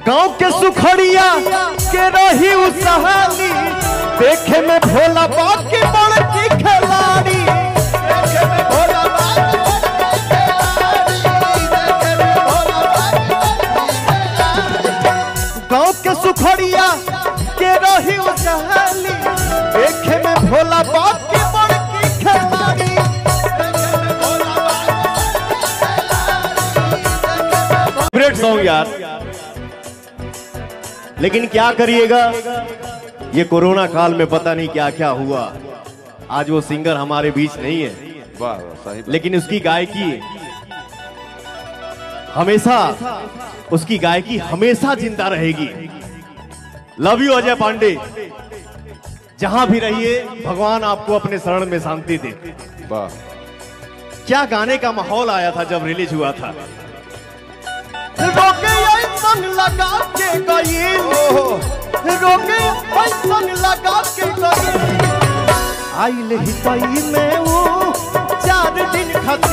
गांव के सुखड़िया के रही उसहाली, देखे में भोला बाप की बड़की खिलाड़ी। गांव के सुखड़िया के रही उसहाली, देखे में भोला बाप की बड़की खिलाड़ी। ग्रेट सॉन्ग यार, लेकिन क्या करिएगा, ये कोरोना काल में पता नहीं क्या क्या हुआ। आज वो सिंगर हमारे बीच नहीं है, वाह सही, लेकिन उसकी गायकी हमेशा, उसकी गायकी हमेशा जिंदा रहेगी। लव यू अजय पांडे, जहां भी रहिए भगवान आपको अपने शरण में शांति दे। वाह क्या गाने का माहौल आया था जब रिलीज हुआ था। मन लगा के गई, रोके मन लगा के गई, आइल ही पाई में वो 4 दिन खत्म